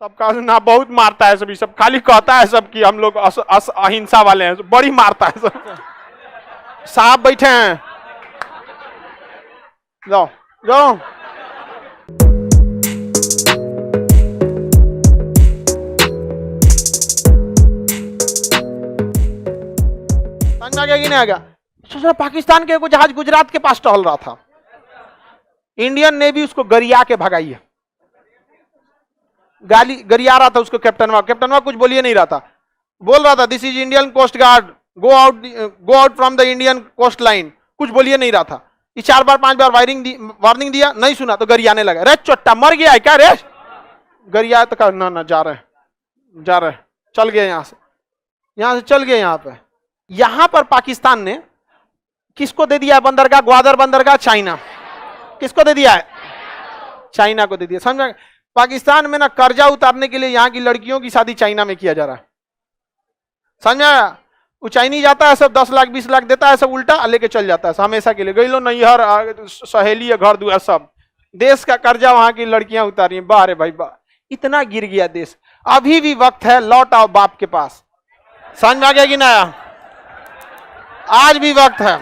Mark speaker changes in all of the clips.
Speaker 1: सबका ना बहुत मारता है सभी, सब खाली कहता है सब कि हम लोग अहिंसा वाले हैं, बड़ी मारता है सब। साहब बैठे हैं, जाओ जाओ। समझ में आ गया कि नहीं आ गया? सोचा पाकिस्तान के कोई जहाज गुजरात के पास टहल रहा था, इंडियन नेवी उसको गरिया के भगाई है। गाली गरिया रहा था उसको कैप्टनवा कुछ बोलिए नहीं रहा था, बोल रहा था this is Indian coast guard, go out from the Indian coast line, कुछ बोलिए नहीं रहा था। ये 4 बार 5 बार वार्निंग दिया, नहीं सुना तो गरियाने लगा, रे चोट्टा मर गया है क्या रे? गरिया तो कहा ना जा रहे चल गए यहां से चल गए। यहां पर पाकिस्तान ने किसको दे दिया है बंदरगाह? ग्वादर बंदरगाह चाइना। किसको दे दिया है? चाइना को दे दिया। समझा? पाकिस्तान में ना कर्जा उतारने के लिए यहाँ की लड़कियों की शादी चाइना में किया जा रहा है। समझा? वो चाइनी जाता है सब 10 लाख 20 लाख देता है, सब उल्टा लेके चल जाता है हमेशा के लिए। गई लो नैहर सहेली है, घर दुआ सब, देश का कर्जा वहां की लड़कियां उतारी हैं। वाह रे भाई वाह, इतना गिर गया देश। अभी भी वक्त है, लौट आओ बाप के पास। समझ में आ गया कि ना? आज भी वक्त है।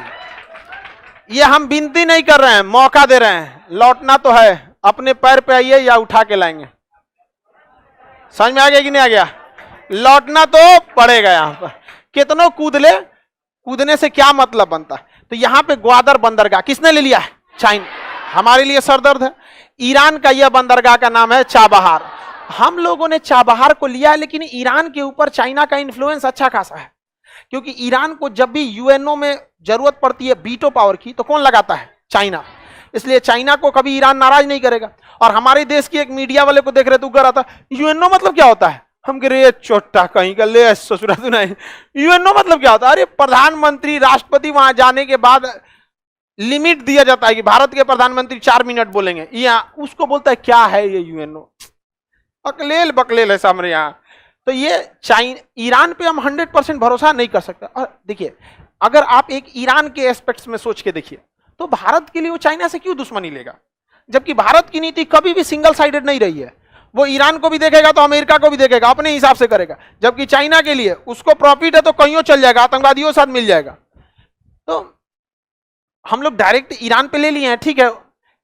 Speaker 1: ये हम विनती नहीं कर रहे हैं, मौका दे रहे हैं। लौटना तो है, अपने पैर पे आइए या उठा के लाएंगे। समझ में आ गया कि नहीं आ गया? लौटना तो पड़ेगा। यहां पर कितनों कूद ले, कूदने से क्या मतलब बनता है? तो यहां पे ग्वादर बंदरगाह किसने ले लिया है? चाइना। हमारे लिए सरदर्द है। ईरान का यह बंदरगाह का नाम है चाबहार। हम लोगों ने चाबहार को लिया है, लेकिन ईरान के ऊपर चाइना का इन्फ्लुएंस अच्छा खासा है, क्योंकि ईरान को जब भी यूएनओ में जरूरत पड़ती है वीटो पावर की, तो कौन लगाता है? चाइना। इसलिए चाइना को कभी ईरान नाराज नहीं करेगा। और हमारे देश की एक मीडिया वाले को देख रहे तो रहा था, यूएनओ मतलब क्या होता है? हम कह रहे चोट्टा कहीं का ले ससुरा सुनाई, यूएनओ मतलब क्या होता है? अरे प्रधानमंत्री राष्ट्रपति वहां जाने के बाद लिमिट दिया जाता है कि भारत के प्रधानमंत्री 4 मिनट बोलेंगे, या उसको बोलता है क्या है ये यूएनओ? अकलेल बकलेल है सामने यहाँ। तो ये ईरान पे हम 100% भरोसा नहीं कर सकते। और देखिए, अगर आप एक ईरान के एस्पेक्ट्स में सोच के देखिए, तो भारत के लिए वो चाइना से क्यों दुश्मनी लेगा? जबकि भारत की नीति कभी भी सिंगल साइडेड नहीं रही है। वो ईरान को भी देखेगा तो अमेरिका को भी देखेगा, अपने हिसाब से करेगा। जबकि चाइना के लिए उसको प्रॉफिट है तो कहीं चल जाएगा, आतंकवादियों साथ मिल जाएगा। तो हम लोग डायरेक्ट ईरान पे ले लिए हैं, ठीक है,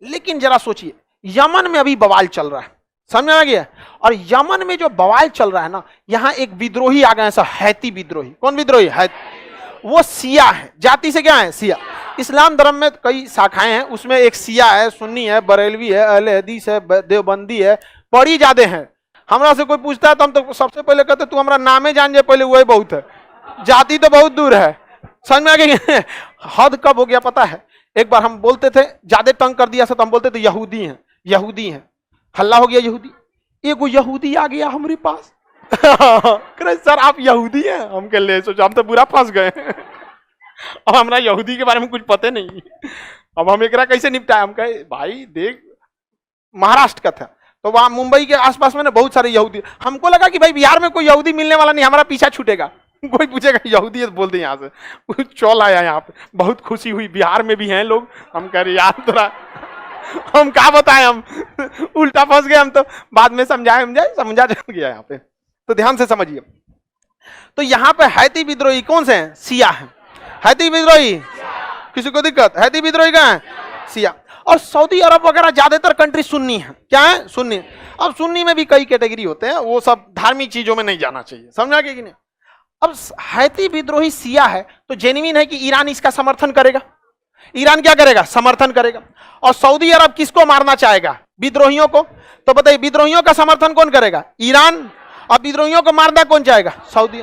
Speaker 1: लेकिन जरा सोचिए, यमन में अभी बवाल चल रहा है। समझ में आ गया? और यमन में जो बवाल चल रहा है ना, यहां एक विद्रोही आ गए, हैती विद्रोही। कौन विद्रोही? हैती। वो सिया है, जाति से क्या है? सिया। इस्लाम धर्म में कई शाखाएं हैं, उसमें एक सिया है, सुन्नी है, बरेलवी है, अहले हदीस है, देवबंदी है, बड़ी ज्यादा है। हमरा से कोई पूछता है तो हम तो सबसे पहले कहते तू हमारा नामे जान जाए पहले, वही बहुत है, जाति तो बहुत दूर है। समझ में आ गया? हद कब हो गया पता है? एक बार हम बोलते थे, ज्यादा तंग कर दिया तो हम बोलते थे यहूदी हैं, यहूदी हैं, हल्ला हो गया यहूदी। एगो यहूदी आ गया हमारे पास सर आप यहूदी हैं? हम कह ले सोचो, हम तो बुरा फंस गए अब हमरा यहूदी के बारे में कुछ पता नहीं। अब हम एक कैसे निपटाए? हम कहे भाई देख, महाराष्ट्र का था तो वहां मुंबई के आसपास में ना बहुत सारे यहूदी। हमको लगा कि भाई बिहार में कोई यहूदी मिलने वाला नहीं, हमारा पीछा छूटेगा। कोई पूछेगा यहूदी है तो बोल दे यहाँ से, चौल आया यहाँ पे। बहुत खुशी हुई, बिहार में भी हैं लोग। हम कह रहे यार थोड़ा हम क्या बताएं, हम उल्टा फंस गए। हम तो बाद में समझा चल गया यहाँ पे। तो ध्यान से समझिए, तो यहाँ पे हैती विद्रोही कौन से हैं? सिया है। हैती विद्रोही, किसी को दिक्कत? हैती विद्रोही का है सिया। और सऊदी अरब वगैरह ज्यादातर कंट्री सुन्नी है। क्या है? सुन्नी। अब सुन्नी में भी कई कैटेगरी होते हैं, वो सब धार्मिक चीजों में नहीं जाना चाहिए। समझा कि नहीं? अब हैती विद्रोही सिया है तो जेन्युइन है कि ईरान इसका समर्थन करेगा। ईरान क्या करेगा? समर्थन करेगा। और सऊदी अरब किसको मारना चाहेगा? विद्रोहियों को। तो बताइए विद्रोहियों का समर्थन कौन करेगा? ईरान। और विद्रोहियों को मारना कौन चाहेगा? सऊदी,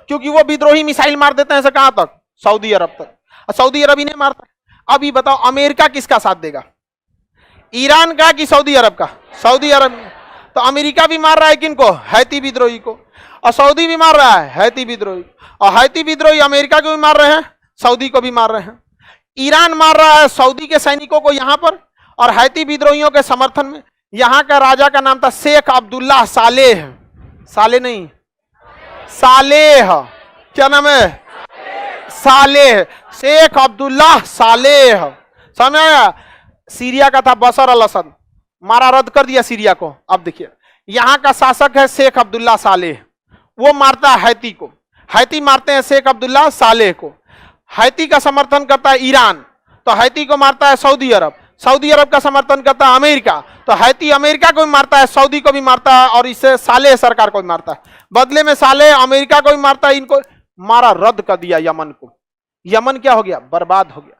Speaker 1: क्योंकि वो विद्रोही मिसाइल मार देते हैं कहां तक? सऊदी अरब तक। और सऊदी अरब इन्हें मारता है। अभी बताओ अमेरिका किसका साथ देगा? ईरान का कि सऊदी अरब का? सऊदी अरब। तो अमेरिका भी मार रहा है किनको? हैती विद्रोही को। और सऊदी भी मार रहा है हैती विद्रोही। और हैती विद्रोही अमेरिका को भी मार रहे हैं, सऊदी को भी मार रहे हैं। ईरान मार रहा है सऊदी के सैनिकों को यहां पर, और हैती विद्रोहियों के समर्थन में। यहां का राजा का नाम था शेख अब्दुल्लाह सालेह। सालेह नहीं, सालेह। क्या नाम है? सालेह। शेख अब्दुल्लाह सालेह। समझ आया? सीरिया का था बशर अल असद, मारा रद्द कर दिया सीरिया को। अब देखिए यहां का शासक है शेख अब्दुल्ला सालेह, वो मारता है हैती को, हैती मारते हैं शेख अब्दुल्ला सालेह को। हैती का समर्थन करता है ईरान, तो हैती को मारता है सऊदी अरब, सऊदी अरब का समर्थन करता है अमेरिका, तो हैती अमेरिका को भी मारता है, सऊदी को भी मारता है, और इससे सालेह सरकार को भी मारता है। बदले में सालेह अमेरिका को भी मारता है, इनको मारा, रद्द कर दिया यमन को। यमन क्या हो गया? बर्बाद हो गया।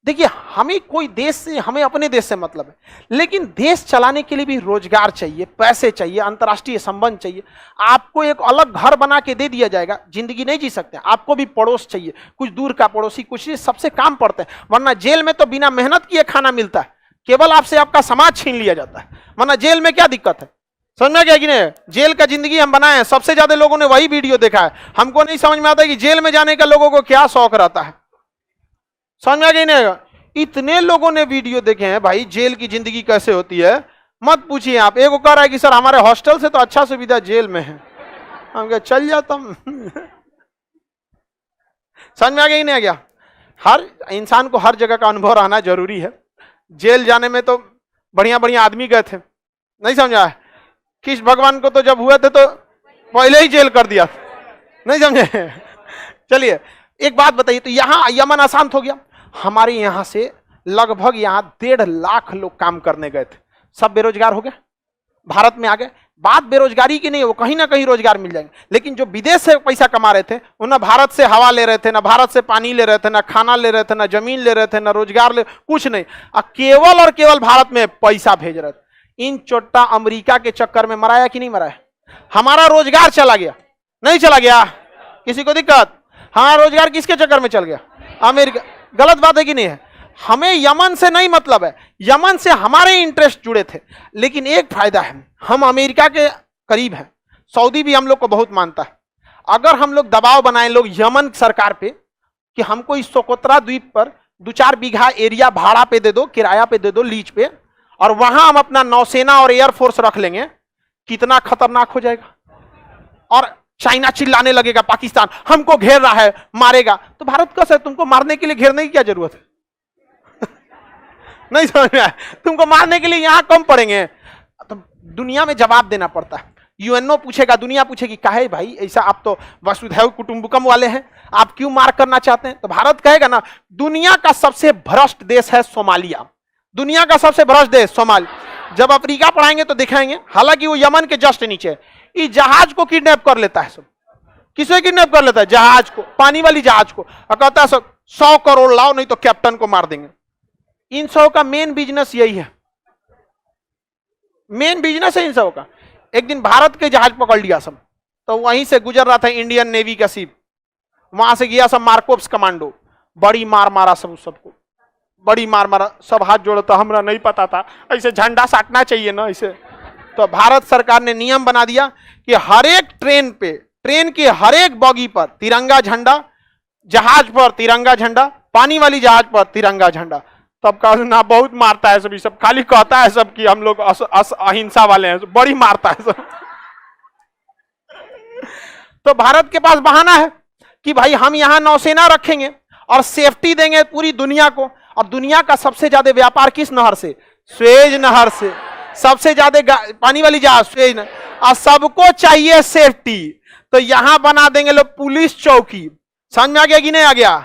Speaker 1: देखिए, हमें कोई देश से, हमें अपने देश से मतलब है, लेकिन देश चलाने के लिए भी रोजगार चाहिए, पैसे चाहिए, अंतर्राष्ट्रीय संबंध चाहिए। आपको एक अलग घर बना के दे दिया जाएगा, जिंदगी नहीं जी सकते। आपको भी पड़ोस चाहिए, कुछ दूर का पड़ोसी, कुछ सबसे काम पड़ते हैं, वरना जेल में तो बिना मेहनत किए खाना मिलता है, केवल आपसे आपका समाज छीन लिया जाता है। वरना जेल में क्या दिक्कत है? समझ में गया कि नहीं? जेल का जिंदगी हम बनाए हैं, सबसे ज्यादा लोगों ने वही वीडियो देखा है। हमको नहीं समझ में आता कि जेल में जाने का लोगों को क्या शौक रहता है। समझ में गई नहीं? इतने लोगों ने वीडियो देखे हैं भाई, जेल की जिंदगी कैसे होती है, मत पूछिए आप। एक कह रहा है कि सर हमारे हॉस्टल से तो अच्छा सुविधा जेल में है। हम क्या चल जाता हूं। समझ में आ गया नहीं आ गया? हर इंसान को हर जगह का अनुभव रहना जरूरी है। जेल जाने में तो बढ़िया बढ़िया आदमी गए थे, नहीं समझा? किस भगवान को तो जब हुए थे तो पहले ही जेल कर दिया, नहीं समझे? चलिए एक बात बताइए, तो यहां यमन अशांत हो गया। हमारे यहां से लगभग यहां 1.5 लाख लोग काम करने गए थे, सब बेरोजगार हो गए, भारत में आ गए। बात बेरोजगारी की नहीं है, वो कहीं ना कहीं रोजगार मिल जाएंगे, लेकिन जो विदेश से पैसा कमा रहे थे वो ना भारत से हवा ले रहे थे, ना भारत से पानी ले रहे थे, ना खाना ले रहे थे, ना जमीन ले रहे थे, ना रोजगार ले, कुछ नहीं, केवल और केवल भारत में पैसा भेज रहे थे। इन चोट्टा अमेरिका के चक्कर में मराया कि नहीं मराया? हमारा रोजगार चला गया, नहीं चला गया? किसी को दिक्कत? हमारा रोजगार किसके चक्कर में चल गया? अमेरिका। गलत बात है कि नहीं है? हमें यमन से नहीं मतलब है, यमन से हमारे इंटरेस्ट जुड़े थे, लेकिन एक फायदा है, हम अमेरिका के करीब हैं, सऊदी भी हम लोग को बहुत मानता है। अगर हम लोग दबाव बनाए लोग यमन सरकार पे कि हमको इस सोकोत्रा द्वीप पर 2-4 बीघा एरिया भाड़ा पे दे दो, किराया पे दे दो, लीज पे, और वहां हम अपना नौसेना और एयरफोर्स रख लेंगे, कितना खतरनाक हो जाएगा। और चाइना चिल्लाने लगेगा, पाकिस्तान हमको घेर रहा है, मारेगा, तो भारत का सर तुमको मारने के लिए घेरने की क्या जरूरत है? नहीं समझ में आया? तुमको मारने के लिए यहां कम पड़ेंगे। तो दुनिया में जवाब देना पड़ता है, यूएनओ पूछेगा, दुनिया पूछेगी, काहे भाई ऐसा, आप तो वसुधैव कुटुंबकम वाले हैं, आप क्यों मार करना चाहते हैं? तो भारत कहेगा ना, दुनिया का सबसे भ्रष्ट देश है सोमालिया, दुनिया का सबसे भ्रष्ट देश सोमालिया। जब अफ्रीका पढ़ाएंगे तो दिखाएंगे, हालांकि वो यमन के जस्ट नीचे है। इस जहाज को किडनैप कर लेता है सब। किसे किडनैप कर लेता है? जहाज को, पानी वाली जहाज को, और कहता है सब 100 करोड़ लाओ नहीं तो कैप्टन को मार देंगे। इन सब का मेन बिजनेस यही है, मेन बिजनेस है इन सब का। एक दिन भारत के जहाज पकड़ लिया सब, तो वहीं से गुजर रहा था इंडियन नेवी का शिप, वहां से गया सब मार्कोप्स कमांडो, बड़ी मार मारा सब, सबको बड़ी मार मारा, सब हाथ जोड़ता, हमरा नहीं पता था, ऐसे झंडा साटना चाहिए ना ऐसे। तो भारत सरकार ने नियम बना दिया कि हर एक ट्रेन पे, ट्रेन के हर एक बॉगी पर तिरंगा झंडा, जहाज पर तिरंगा झंडा, पानी वाली जहाज पर तिरंगा झंडा। तब कहा ना बहुत मारता है सब, सब खाली कहता है सब कि हम लोग अहिंसा वाले हैं, बड़ी मारता है सब। तो भारत के पास बहाना है कि भाई हम यहां नौसेना रखेंगे और सेफ्टी देंगे पूरी दुनिया को। और दुनिया का सबसे ज्यादा व्यापार किस नहर से? स्वेज नहर से। सबसे ज्यादा पानी वाली जहाज स्वेज नहर, और सबको चाहिए सेफ्टी, तो यहां बना देंगे लोग पुलिस चौकी। समझ में आ गया कि नहीं आ गया?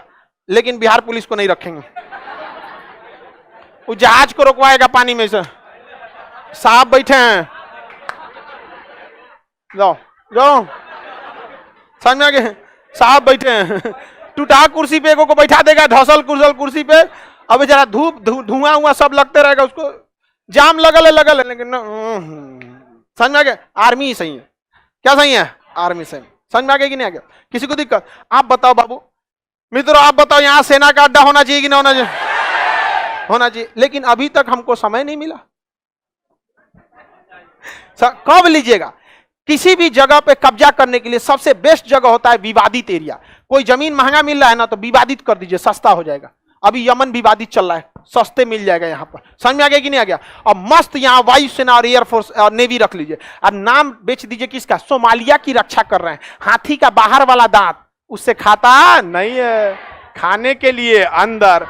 Speaker 1: लेकिन बिहार पुलिस को नहीं रखेंगे, वो जहाज को रोकवाएगा पानी में से। साहब बैठे हैं, जाओ जाओ, समझ में आ गए? साहब बैठे हैं, टूटा कुर्सी पे को बैठा देगा, धसल कुर्सी पे, अब जरा धूप धुआं हुआ सब लगते रहेगा, उसको जाम लगल है, लेकिन समझ में आ गया? आर्मी सही है, क्या सही है? आर्मी सही। समझ में आ गया कि नहीं आ गया? किसी को दिक्कत? आप बताओ बाबू मित्रों, आप बताओ यहाँ सेना का अड्डा होना चाहिए कि नहीं होना चाहिए? होना चाहिए, लेकिन अभी तक हमको समय नहीं मिला। कब लीजिएगा? किसी भी जगह पे कब्जा करने के लिए सबसे बेस्ट जगह होता है विवादित एरिया। कोई जमीन महंगा मिल रहा है ना, तो विवादित कर दीजिए, सस्ता हो जाएगा। अभी यमन विवादित चल रहा है, सस्ते मिल जाएगा यहाँ पर। समझ में आ गया कि नहीं आ गया? और मस्त यहाँ वायुसेना और एयरफोर्स और नेवी रख लीजिए, और नाम बेच दीजिए किसका? सोमालिया की रक्षा कर रहे हैं। हाथी का बाहर वाला दांत उससे खाता नहीं है, खाने के लिए अंदर,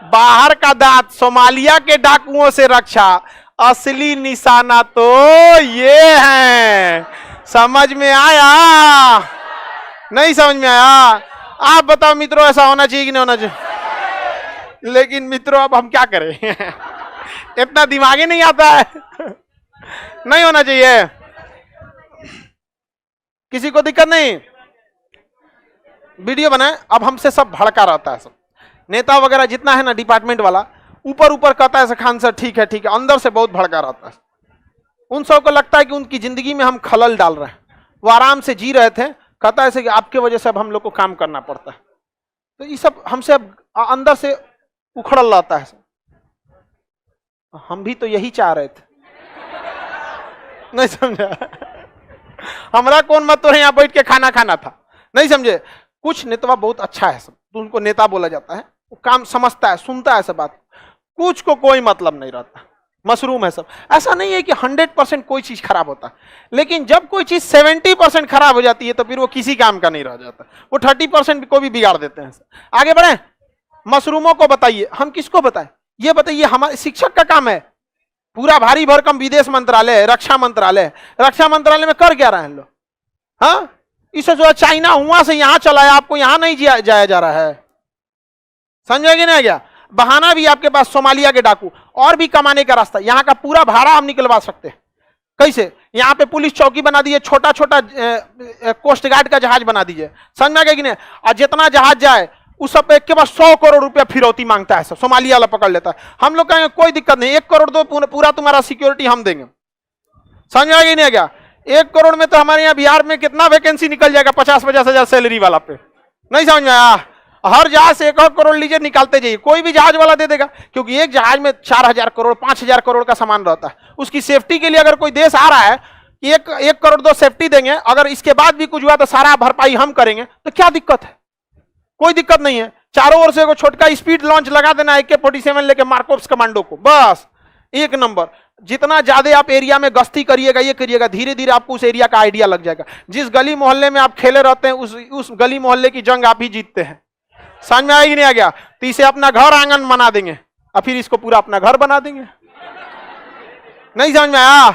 Speaker 1: बाहर का दांत सोमालिया के डाकुओं से रक्षा, असली निशाना तो ये है। समझ में आया? नहीं समझ में आया? आप बताओ मित्रों, ऐसा होना चाहिए कि नहीं होना चाहिए? लेकिन मित्रों अब हम क्या करें इतना दिमाग ही नहीं आता है नहीं होना चाहिए। किसी को दिक्कत नहीं, वीडियो बनाए। अब हमसे सब भड़का रहता है, सब नेता वगैरह जितना है ना डिपार्टमेंट वाला, ऊपर ऊपर कहता है खान सर ठीक है ठीक है, अंदर से बहुत भड़का रहता है। उन सब को लगता है कि उनकी जिंदगी में हम खलल डाल रहे हैं। वो आराम से जी रहे थे, कहता है कि आपके वजह से अब हम लोग को काम करना पड़ता है। तो ये सब हमसे अब अंदर से उखड़ल रहता है। हम भी तो यही चाह रहे थे नहीं समझा? हमारा कौन मत तो है यहाँ बैठ के खाना खाना था, नहीं समझे? कुछ नेता बहुत अच्छा है सब, तो उनको नेता बोला जाता है। वो काम समझता है, सुनता है सब बात, कुछ को कोई मतलब नहीं रहता, मशरूम है सब। ऐसा नहीं है कि 100% कोई चीज खराब होता, लेकिन जब कोई चीज 70% खराब हो जाती है तो फिर वो किसी काम का नहीं रह जाता, वो 30% को भी बिगाड़ देते हैं। आगे बढ़े, मशरूमों को बताइए। हम किसको बताएं? ये बताइए, हमारे शिक्षक का काम है। पूरा भारी भरकम विदेश मंत्रालय, रक्षा मंत्रालय, रक्षा मंत्रालय में कर क्या रहे हैं लोग? हाँ, इसे जो चाइना हुआ से यहां चला है, आपको यहां नहीं जाया जा रहा है। समझे कि नहीं? गया बहाना भी आपके पास, सोमालिया के डाकू, और भी कमाने का रास्ता। यहाँ का पूरा भाड़ा हम निकलवा सकते हैं। कैसे? यहाँ पे पुलिस चौकी बना दीजिए, छोटा छोटा कोस्ट गार्ड का जहाज बना दीजिए। समझ में गया कि नहीं? और जितना जहाज जाए उस सब एक के बाद 100 करोड़ रुपया फिरौती मांगता है सब, सोमालिया वाला पकड़ लेता है। हम लोग कहेंगे कोई दिक्कत नहीं, 1 करोड़ दो, पूरा तुम्हारा सिक्योरिटी हम देंगे। समझ में गया नहीं? गया 1 करोड़ में तो हमारे यहाँ बिहार में कितना वैकेंसी निकल जाएगा, 50-50 हजार सैलरी वाला पे। नहीं समझ में आया? हर जहाज से 1 करोड़ लीजिए, निकालते जाइए, कोई भी जहाज वाला दे देगा, क्योंकि एक जहाज में 4000 करोड़ 5000 करोड़ का सामान रहता है। उसकी सेफ्टी के लिए अगर कोई देश आ रहा है कि 1 करोड़ दो सेफ्टी देंगे, अगर इसके बाद भी कुछ हुआ तो सारा भरपाई हम करेंगे, तो क्या दिक्कत है? कोई दिक्कत नहीं है। चारों ओर से को छोटका स्पीड लॉन्च लगा देना AK-47 लेके मार्कोप्स कमांडो को, बस 1 नंबर। जितना ज्यादा आप एरिया में गश्ती करिएगा, ये करिएगा, धीरे धीरे आपको उस एरिया का आइडिया लग जाएगा। जिस गली मोहल्ले में आप खेले रहते हैं, उस गली मोहल्ले की जंग आप ही जीतते हैं। समझ में आएगी नहीं? आ गया? तो इसे अपना घर आंगन बना देंगे और फिर इसको पूरा अपना घर बना देंगे। नहीं समझ में आया?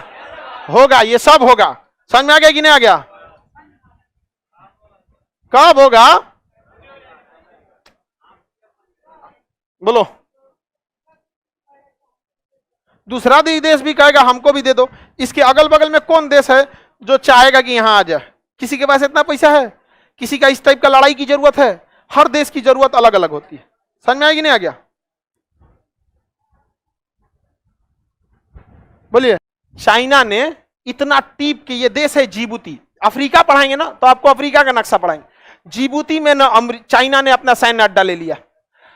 Speaker 1: होगा, ये सब होगा। समझ में आ गया कि नहीं आ गया? कब होगा? बोलो। दूसरा देश भी कहेगा हमको भी दे दो। इसके अगल बगल में कौन देश है जो चाहेगा कि यहां आ जाए? किसी के पास इतना पैसा है? किसी का इस टाइप का लड़ाई की जरूरत है? हर देश की जरूरत अलग अलग होती है। समझ में आएगी नहीं? आ गया? बोलिए। चाइना ने इतना टीप के, ये देश है जिबूती, अफ्रीका पढ़ाएंगे ना तो आपको अफ्रीका का नक्शा पढ़ाएंगे। जिबूती में ना चाइना ने अपना सैन्य अड्डा ले लिया।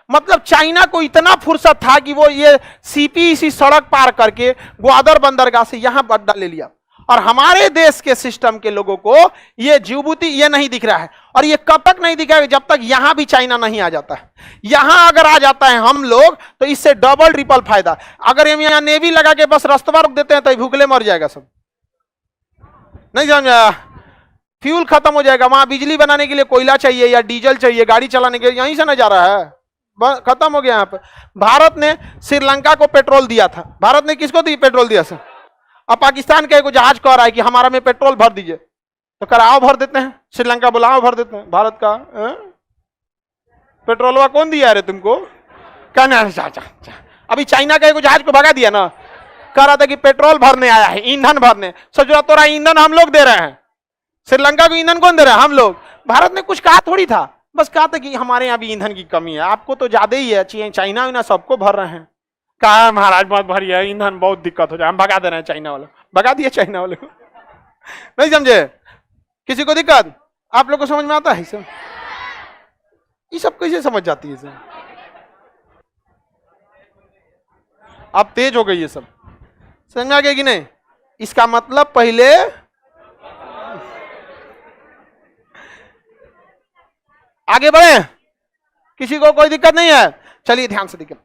Speaker 1: मतलब चाइना को इतना फुर्सत था कि वो ये CPEC सड़क पार करके ग्वादर बंदरगाह से यहां अड्डा ले लिया। और हमारे देश के सिस्टम के लोगों को ये जिबूती ये नहीं दिख रहा है। और ये कब तक नहीं दिखेगा? जब तक यहां भी चाइना नहीं आ जाता है। यहां अगर आ जाता है हम लोग तो इससे डबल ट्रिपल फायदा। अगर हम यहां नेवी लगा के बस रास्ता रोक देते हैं तो भूखले मर जाएगा सब। नहीं समझा? फ्यूल खत्म हो जाएगा। वहां बिजली बनाने के लिए कोयला चाहिए या डीजल चाहिए, गाड़ी चलाने के लिए यहीं से ना जा रहा है, खत्म हो गया। यहाँ पे भारत ने श्रीलंका को पेट्रोल दिया था। भारत ने किसको दी पेट्रोल दिया सर? अब पाकिस्तान का एक जहाज कह रहा है कि हमारा में पेट्रोल भर दीजिए, तो कराओ भर देते हैं। श्रीलंका बुलाओ भर देते हैं। भारत का पेट्रोलवा कौन दिया रे तुमको? कहना अभी चाइना का एक जहाज को भगा दिया ना, कह रहा था कि पेट्रोल भरने आया है, ईंधन भरने। सोचो तोरा ईंधन हम लोग दे रहे हैं, श्रीलंका को ईंधन कौन दे रहा है? हम लोग। भारत ने कुछ कहा थोड़ी था, बस कहा था कि हमारे यहाँ भी ईंधन की कमी है, आपको तो ज्यादा ही है। चाइना ना सबको भर रहे हैं। कहा महाराज बहुत भरी है, ईंधन बहुत दिक्कत हो जाए, हम भगा दे रहे हैं चाइना वाला। भगा दिया चाइना वाले को। नहीं समझे? किसी को दिक्कत? आप लोग को समझ में आता है सब? ये सब कैसे समझ जाती है सब? अब तेज हो गई ये सब। समझ में आ गया कि नहीं? इसका मतलब पहले आगे बढ़े। किसी को कोई दिक्कत नहीं है? चलिए ध्यान से देखिए।